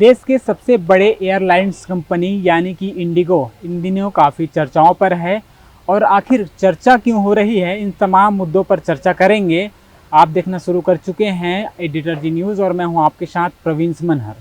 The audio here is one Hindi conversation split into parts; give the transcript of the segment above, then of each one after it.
देश के सबसे बड़े एयरलाइंस कंपनी यानी कि इंडिगो इन दिनों काफ़ी चर्चाओं पर है। और आखिर चर्चा क्यों हो रही है, इन तमाम मुद्दों पर चर्चा करेंगे। आप देखना शुरू कर चुके हैं एडिटर जी न्यूज़ और मैं हूं आपके साथ प्रवीण मनहर।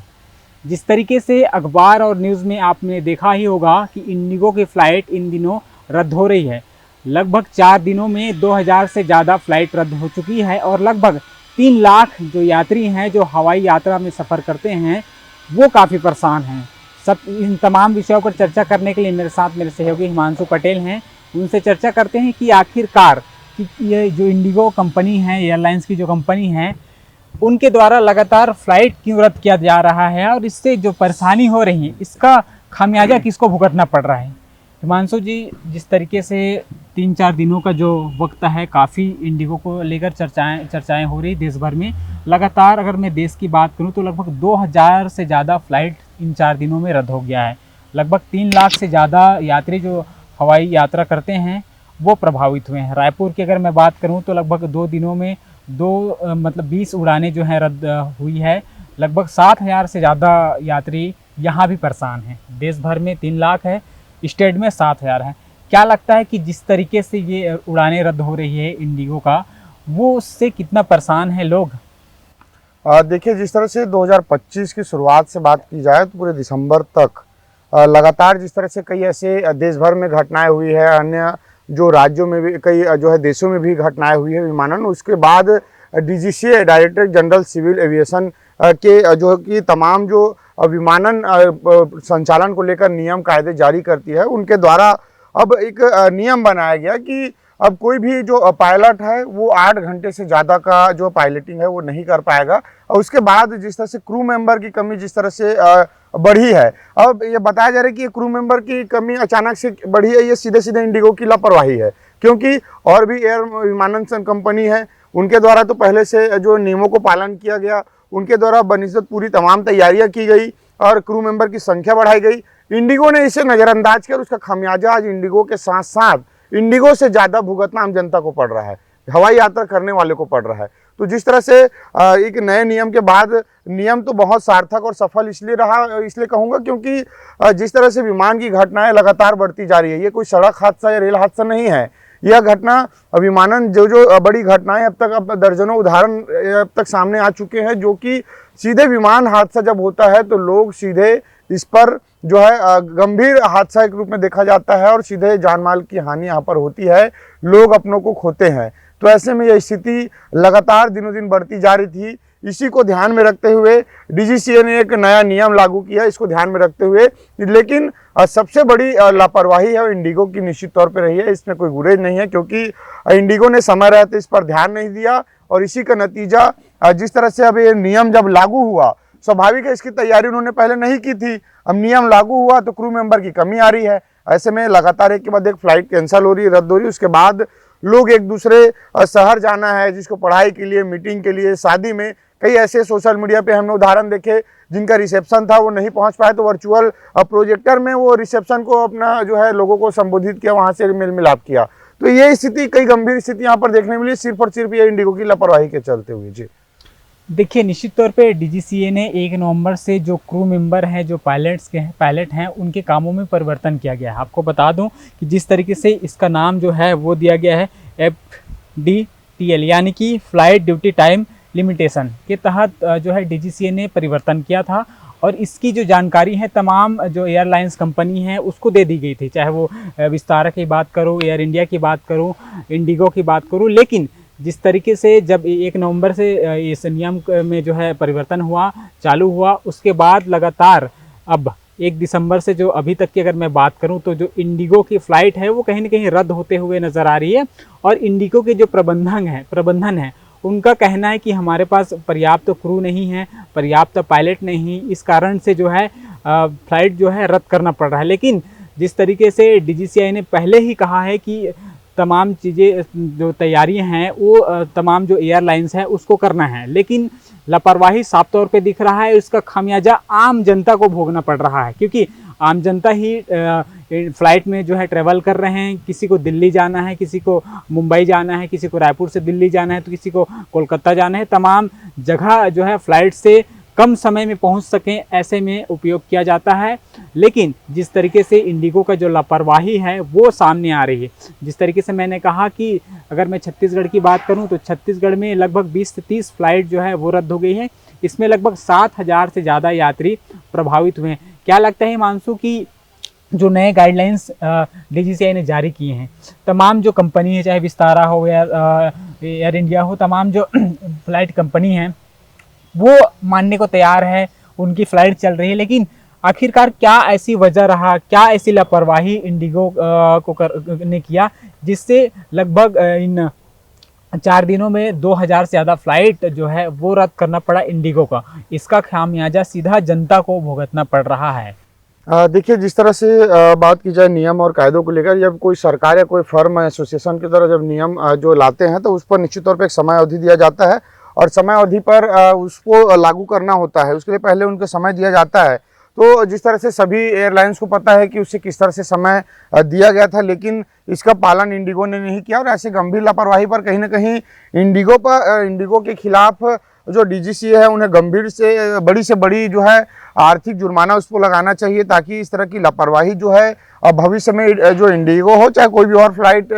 जिस तरीके से अखबार और न्यूज़ में आपने देखा ही होगा कि इंडिगो की फ़्लाइट इन दिनों रद्द हो रही है। लगभग 4 दिनों में 2000 से ज़्यादा फ़्लाइट रद्द हो चुकी है और लगभग 3 लाख जो यात्री हैं जो हवाई यात्रा में सफ़र करते हैं वो काफ़ी परेशान हैं। सब इन तमाम विषयों पर चर्चा करने के लिए मेरे साथ मेरे सहयोगी हिमांशु पटेल हैं। उनसे चर्चा करते हैं कि आखिरकार कि ये जो इंडिगो कंपनी है, एयरलाइंस की जो कंपनी है, उनके द्वारा लगातार फ़्लाइट क्यों रद्द किया जा रहा है और इससे जो परेशानी हो रही है इसका खामियाजा किसको भुगतना पड़ रहा है। हिमांशु जी, जिस तरीके से 3-4 दिनों का जो वक्त है, काफ़ी इंडिगो को लेकर चर्चाएं हो रही देश भर में। लगातार अगर मैं देश की बात करूं तो लगभग 2000 से ज़्यादा फ़्लाइट इन 4 दिनों में रद्द हो गया है। लगभग 3 लाख से ज़्यादा यात्री जो हवाई यात्रा करते हैं वो प्रभावित हुए हैं। रायपुर की अगर मैं बात करूं तो लगभग 2 दिनों में 20 उड़ानें जो हैं रद्द हुई है। लगभग 60,000 से ज़्यादा यात्री यहाँ भी परेशान हैं। देश भर में 3 लाख है, स्टेट में 7,000 है। क्या लगता है कि जिस तरीके से ये उड़ानें रद्द हो रही है इंडिगो का, वो उससे कितना परेशान है लोग? देखिए, जिस तरह से 2025 की शुरुआत से बात की जाए तो पूरे दिसंबर तक लगातार जिस तरह से कई ऐसे देश भर में घटनाएं हुई है, अन्य जो राज्यों में भी कई जो है देशों में भी घटनाएं हुई है विमानन। उसके बाद DGCA director general civil aviation के जो कि तमाम जो विमानन संचालन को लेकर नियम कायदे जारी करती है, उनके द्वारा अब एक नियम बनाया गया कि अब कोई भी जो पायलट है वो 8 घंटे से ज़्यादा का जो पायलटिंग है वो नहीं कर पाएगा। और उसके बाद जिस तरह से क्रू मेंबर की कमी जिस तरह से बढ़ी है, अब ये बताया जा रहा है कि ये क्रू मेंबर की कमी अचानक से बढ़ी है, ये सीधे सीधे इंडिगो की लापरवाही है। क्योंकि और भी एयर विमानन कंपनी है, उनके द्वारा तो पहले से जो नियमों को पालन किया गया, उनके द्वारा बनिस्बत पूरी तमाम तैयारियां की गई और क्रू मेंबर की संख्या बढ़ाई गई। इंडिगो ने इसे नज़रअंदाज किया और उसका खामियाजा आज इंडिगो के साथ साथ इंडिगो से ज़्यादा भुगतना आम जनता को पड़ रहा है, हवाई यात्रा करने वाले को पड़ रहा है। तो जिस तरह से एक नए नियम के बाद नियम तो बहुत सार्थक और सफल इसलिए रहा, इसलिए कहूँगा क्योंकि जिस तरह से विमान की घटनाएं लगातार बढ़ती जा रही है, ये कोई सड़क हादसा या रेल हादसा नहीं है। यह घटना विमानन जो बड़ी घटनाएं अब दर्जनों उदाहरण अब तक सामने आ चुके हैं, जो कि सीधे विमान हादसा जब होता है तो लोग सीधे इस पर जो है गंभीर हादसा के रूप में देखा जाता है और सीधे जान माल की हानि यहाँ पर होती है, लोग अपनों को खोते हैं। तो ऐसे में यह स्थिति लगातार दिनों दिन बढ़ती जा रही थी। इसी को ध्यान में रखते हुए डीजीसीए ने एक नया नियम लागू किया, इसको ध्यान में रखते हुए। लेकिन सबसे बड़ी लापरवाही है वो इंडिगो की निश्चित तौर पर रही है, इसमें कोई गुरेज नहीं है, क्योंकि इंडिगो ने समय रहते इस पर ध्यान नहीं दिया और इसी का नतीजा जिस तरह से अब ये नियम जब लागू हुआ, स्वाभाविक है इसकी तैयारी उन्होंने पहले नहीं की थी। अब नियम लागू हुआ तो क्रू मेंबर की कमी आ रही है। ऐसे में लगातार एक के बाद एक फ्लाइट कैंसिल हो रही है, रद्द हो रही है। उसके बाद लोग एक दूसरे शहर जाना है, जिसको पढ़ाई के लिए, मीटिंग के लिए, शादी में, कई ऐसे सोशल मीडिया पे हमने उदाहरण देखे जिनका रिसेप्शन था वो नहीं पहुंच पाए, तो वर्चुअल प्रोजेक्टर में वो रिसेप्शन को अपना जो है लोगों को संबोधित किया, वहाँ से मेल मिलाप किया। तो ये स्थिति, कई गंभीर स्थिति यहाँ पर देखने मिली, सिर्फ और सिर्फ ये इंडिगो की लापरवाही के चलते हुए। जी देखिए, निश्चित तौर पे डीजीसीए ने 1 नवंबर से जो क्रू मेंबर हैं, जो पायलट हैं, उनके कामों में परिवर्तन किया गया है। आपको बता दूं कि जिस तरीके से इसका नाम जो है वो दिया गया है FDTL यानी कि फ्लाइट ड्यूटी टाइम लिमिटेशन के तहत जो है डीजीसीए ने परिवर्तन किया था और इसकी जो जानकारी है तमाम जो एयरलाइंस कंपनी है उसको दे दी गई थी, चाहे वो विस्तारा की बात करो, एयर इंडिया की बात करो, इंडिगो की बात करो। लेकिन जिस तरीके से जब 1 नवंबर से इस नियम में जो है परिवर्तन हुआ, चालू हुआ, उसके बाद लगातार अब 1 दिसंबर से जो अभी तक की अगर मैं बात करूं तो जो इंडिगो की फ़्लाइट है वो कहीं ना कहीं रद्द होते हुए नज़र आ रही है। और इंडिगो के जो प्रबंधन है उनका कहना है कि हमारे पास पर्याप्त क्रू नहीं है, पर्याप्त पायलट नहीं, इस कारण से जो है फ़्लाइट जो है रद्द करना पड़ रहा है। लेकिन जिस तरीके से डीजीसीए ने पहले ही कहा है कि तमाम चीज़ें जो तैयारियां हैं वो तमाम जो एयरलाइंस है उसको करना है, लेकिन लापरवाही साफ तौर पे दिख रहा है। इसका खामियाजा आम जनता को भोगना पड़ रहा है, क्योंकि आम जनता ही फ़्लाइट में जो है ट्रैवल कर रहे हैं। किसी को दिल्ली जाना है, किसी को मुंबई जाना है, किसी को रायपुर से दिल्ली जाना है, तो किसी को कोलकाता जाना है। तमाम जगह जो है फ़्लाइट से कम समय में पहुंच सकें, ऐसे में उपयोग किया जाता है। लेकिन जिस तरीके से इंडिगो का जो लापरवाही है वो सामने आ रही है, जिस तरीके से मैंने कहा कि अगर मैं छत्तीसगढ़ की बात करूं तो छत्तीसगढ़ में लगभग 20 से 30 फ्लाइट जो है वो रद्द हो गई है। इसमें लगभग 7,000 से ज़्यादा यात्री प्रभावित हुए हैं। क्या लगता है हिमांशु कि जो नए गाइडलाइंस DGCA ने जारी किए हैं, तमाम जो कंपनी है, चाहे विस्तारा हो या एयर इंडिया हो, तमाम जो फ्लाइट कंपनी हैं वो मानने को तैयार है, उनकी फ़्लाइट चल रही है, लेकिन आखिरकार क्या ऐसी वजह रहा, क्या ऐसी लापरवाही इंडिगो ने किया जिससे लगभग इन 4 दिनों में 2,000 से ज़्यादा फ्लाइट जो है वो रद्द करना पड़ा इंडिगो का। इसका खामियाजा सीधा जनता को भुगतना पड़ रहा है। देखिए, जिस तरह से बात की जाए नियम और कायदों को लेकर, जब कोई सरकार या कोई फर्म एसोसिएशन की तरह जब नियम जो लाते हैं तो उस पर निश्चित तौर पे एक समय अवधि दिया जाता है और समय अवधि पर उसको लागू करना होता है। उसके लिए पहले उनको समय दिया जाता है। तो जिस तरह से सभी एयरलाइंस को पता है कि उसे किस तरह से समय दिया गया था, लेकिन इसका पालन इंडिगो ने नहीं किया और ऐसे गंभीर लापरवाही पर कहीं ना कहीं इंडिगो के खिलाफ जो DGCA है उन्हें गंभीर से बड़ी जो है आर्थिक जुर्माना उसको लगाना चाहिए, ताकि इस तरह की लापरवाही जो है भविष्य में जो इंडिगो हो चाहे कोई भी और फ्लाइट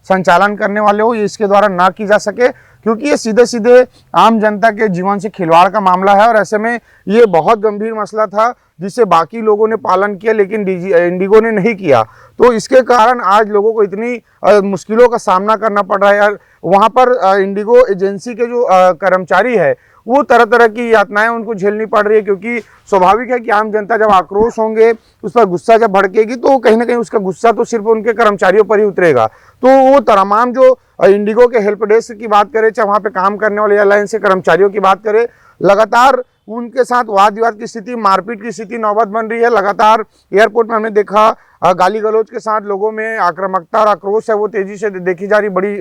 संचालन करने वाले हो, इसके द्वारा ना की जा सके, क्योंकि ये सीधे सीधे आम जनता के जीवन से खिलवाड़ का मामला है। और ऐसे में ये बहुत गंभीर मसला था जिसे बाकी लोगों ने पालन किया लेकिन इंडिगो ने नहीं किया। तो इसके कारण आज लोगों को इतनी मुश्किलों का सामना करना पड़ रहा है। यार वहाँ पर इंडिगो एजेंसी के जो कर्मचारी है वो तरह तरह की यातनाएं उनको झेलनी पड़ रही है, क्योंकि स्वाभाविक है कि आम जनता जब आक्रोश होंगे, उस पर गुस्सा जब भड़केगी तो कहीं ना कहीं उसका गुस्सा तो सिर्फ उनके कर्मचारियों पर ही उतरेगा। तो वो तमाम जो इंडिगो के हेल्प डेस्क की बात करें, चाहे वहाँ पे काम करने वाले एयरलाइंस के कर्मचारियों की बात करें, लगातार उनके साथ वाद विवाद की स्थिति, मारपीट की स्थिति नौबत बन रही है। लगातार एयरपोर्ट में हमने देखा गाली गलौज के साथ लोगों में आक्रामकता और आक्रोश है वो तेजी से देखी जा रही। बड़ी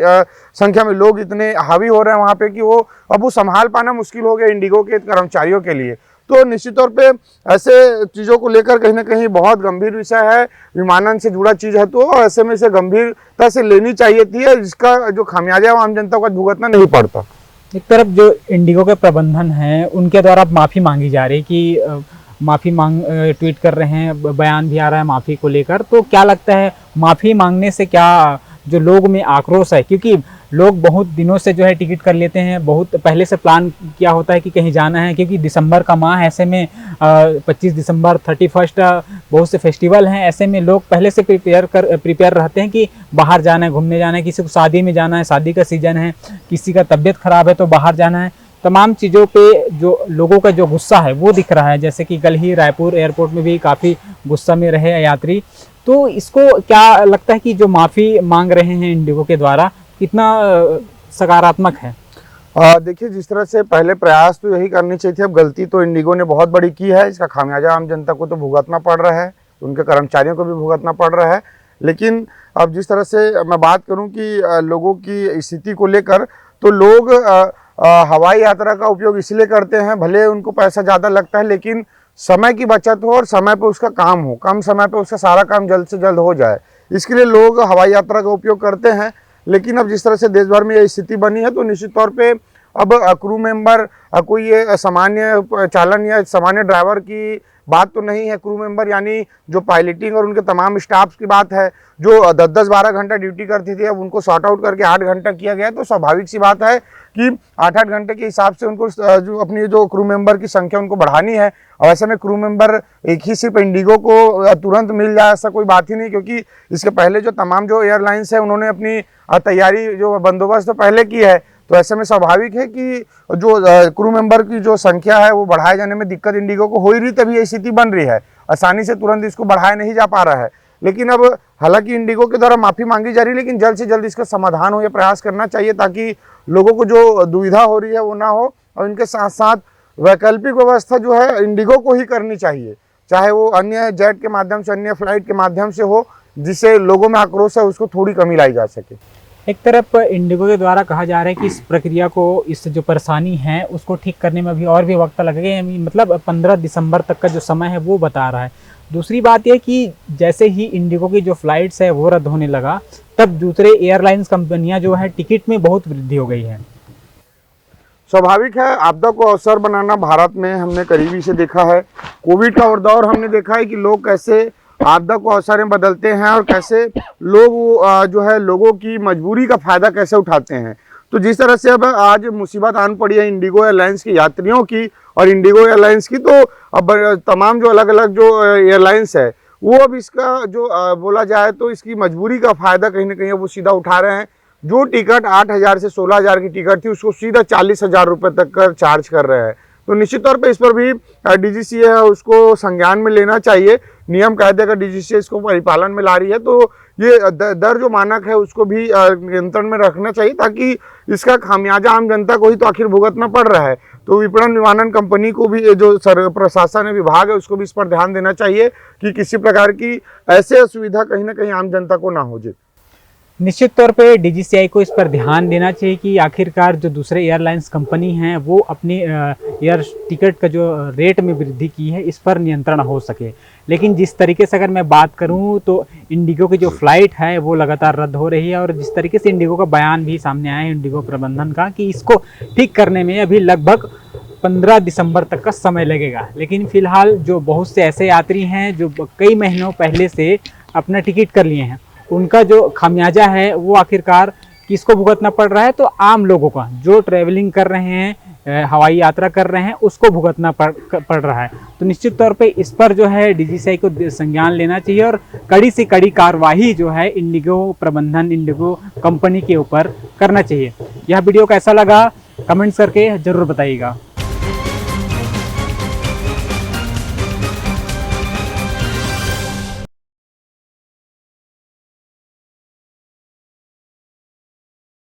संख्या में लोग इतने हावी हो रहे हैं वहाँ पे कि वो संभाल पाना मुश्किल हो गया इंडिगो के कर्मचारियों के लिए। तो निश्चित तौर पे ऐसे चीज़ों को लेकर कहीं ना कहीं बहुत गंभीर विषय है, विमानन से जुड़ा चीज़ है, तो ऐसे में से गंभीरता से लेनी चाहिए थी, जिसका जो खामियाजा है वो आम जनता को भुगतना नहीं पड़ता। एक तरफ जो इंडिगो के प्रबंधन हैं उनके द्वारा माफ़ी मांगी जा रही है कि ट्वीट कर रहे हैं, बयान भी आ रहा है माफ़ी को लेकर, तो क्या लगता है माफ़ी मांगने से क्या जो लोग में आक्रोश है, क्योंकि लोग बहुत दिनों से जो है टिकट कर लेते हैं, बहुत पहले से प्लान किया होता है कि कहीं जाना है, क्योंकि दिसंबर का माह है, ऐसे में 25 दिसंबर 31 बहुत से फेस्टिवल हैं, ऐसे में लोग पहले से प्रिपेयर रहते हैं कि बाहर जाना है, घूमने जाना है, किसी को शादी में जाना है, शादी का सीज़न है, किसी का तबीयत ख़राब है तो बाहर जाना है। तमाम चीज़ों पे जो लोगों का जो गुस्सा है वो दिख रहा है, जैसे कि कल ही रायपुर एयरपोर्ट में भी काफ़ी गुस्सा में रहे यात्री। तो इसको क्या लगता है कि जो माफ़ी मांग रहे हैं इंडिगो के द्वारा कितना सकारात्मक है? देखिए, जिस तरह से पहले प्रयास तो यही करनी चाहिए थी, अब गलती तो इंडिगो ने बहुत बड़ी की है, इसका खामियाजा आम जनता को तो भुगतना पड़ रहा है, उनके कर्मचारियों को भी भुगतना पड़ रहा है। लेकिन अब जिस तरह से मैं बात करूं कि लोगों की स्थिति को लेकर, तो लोग हवाई यात्रा का उपयोग इसलिए करते हैं, भले उनको पैसा ज़्यादा लगता है लेकिन समय की बचत हो और समय पर उसका काम हो, कम समय पर उसका सारा काम जल्द से जल्द हो जाए, इसके लिए लोग हवाई यात्रा का उपयोग करते हैं। लेकिन अब जिस तरह से देश भर में ये स्थिति बनी है तो निश्चित तौर पे अब क्रू मेंबर कोई ये सामान्य चालन या सामान्य ड्राइवर की बात तो नहीं है। क्रू मेंबर यानी जो पायलटिंग और उनके तमाम स्टाफ्स की बात है, जो 10-12 घंटा ड्यूटी करती थी, अब उनको शॉर्ट आउट करके 8 घंटा किया गया। तो स्वाभाविक सी बात है कि 8-8 घंटे के हिसाब से उनको जो अपनी जो क्रू मेंबर की संख्या उनको बढ़ानी है। और ऐसे में क्रू मेंबर एक ही सिर्फ इंडिगो को तुरंत मिल जाए ऐसा कोई बात ही नहीं, क्योंकि इसके पहले जो तमाम जो एयरलाइंस है उन्होंने अपनी तैयारी जो बंदोबस्त तो पहले की है। तो ऐसे में स्वाभाविक है कि जो क्रू मेंबर की जो संख्या है वो बढ़ाए जाने में दिक्कत इंडिगो को हो ही रही, तभी ये स्थिति बन रही है। आसानी से तुरंत इसको बढ़ाया नहीं जा पा रहा है। लेकिन अब हालांकि इंडिगो के द्वारा माफ़ी मांगी जा रही है, लेकिन जल्द से जल्द इसका समाधान हो, ये प्रयास करना चाहिए ताकि लोगों को जो दुविधा हो रही है वो ना हो। और इनके साथ साथ वैकल्पिक व्यवस्था जो है इंडिगो को ही करनी चाहिए, चाहे वो अन्य जेट के माध्यम से, अन्य फ्लाइट के माध्यम से हो, जिससे लोगों में आक्रोश है उसको थोड़ी कमी लाई जा सके। एक तरफ इंडिगो के द्वारा कहा जा रहा है कि इस प्रक्रिया को, इस जो परेशानी है उसको ठीक करने में अभी और भी वक्त लगेगा, मतलब 15 दिसंबर तक का जो समय है वो बता रहा है। दूसरी बात यह कि जैसे ही इंडिगो की जो फ्लाइट्स है वो रद्द होने लगा, तब दूसरे एयरलाइंस कंपनियां जो है टिकट में बहुत वृद्धि हो गई है। स्वाभाविक है, आपदा को अवसर बनाना भारत में हमने करीबी से देखा है। कोविड का और दौर हमने देखा है कि लोग कैसे आपदा को अवसर में बदलते हैं और कैसे लोग जो है लोगों की मजबूरी का फायदा कैसे उठाते हैं। तो जिस तरह से अब आज मुसीबत आन पड़ी है इंडिगो एयरलाइंस के यात्रियों की और इंडिगो एयरलाइंस की, तो अब तमाम जो अलग अलग जो एयरलाइंस है वो अब इसका जो बोला जाए तो इसकी मजबूरी का फायदा कहीं ना कहीं वो सीधा उठा रहे हैं। जो टिकट 8,000 से 16,000 की टिकट थी उसको सीधा 40,000 रुपये तक का चार्ज कर रहे हैं। तो निश्चित तौर पे इस पर भी डीजीसीए है उसको संज्ञान में लेना चाहिए। नियम कायदे का डीजीसीए इसको परिपालन में ला रही है, तो ये दर जो मानक है उसको भी नियंत्रण में रखना चाहिए, ताकि इसका खामियाजा आम जनता को ही तो आखिर भुगतना पड़ रहा है। तो विपणन विमानन कंपनी को भी, जो प्रशासन विभाग है उसको भी इस पर ध्यान देना चाहिए कि किसी प्रकार की ऐसे असुविधा कहीं ना कहीं आम जनता को ना हो जाए। निश्चित तौर पे डीजीसीआई को इस पर ध्यान देना चाहिए कि आखिरकार जो दूसरे एयरलाइंस कंपनी हैं वो अपनी एयर टिकट का जो रेट में वृद्धि की है इस पर नियंत्रण हो सके। लेकिन जिस तरीके से अगर मैं बात करूं तो इंडिगो की जो फ्लाइट है वो लगातार रद्द हो रही है, और जिस तरीके से इंडिगो का बयान भी सामने आया है इंडिगो प्रबंधन का कि इसको ठीक करने में अभी लगभग 15 दिसंबर तक का समय लगेगा। लेकिन फिलहाल जो बहुत से ऐसे यात्री हैं जो कई महीनों पहले से अपना टिकट कर लिए हैं, उनका जो खामियाजा है वो आखिरकार किसको भुगतना पड़ रहा है, तो आम लोगों का, जो ट्रैवलिंग कर रहे हैं, हवाई यात्रा कर रहे हैं, उसको भुगतना पड़ रहा है। तो निश्चित तौर पे इस पर जो है डीजीसीआई को संज्ञान लेना चाहिए और कड़ी से कड़ी कार्रवाई जो है इंडिगो प्रबंधन, इंडिगो कंपनी के ऊपर करना चाहिए। यह वीडियो कैसा लगा कमेंट्स करके ज़रूर बताइएगा।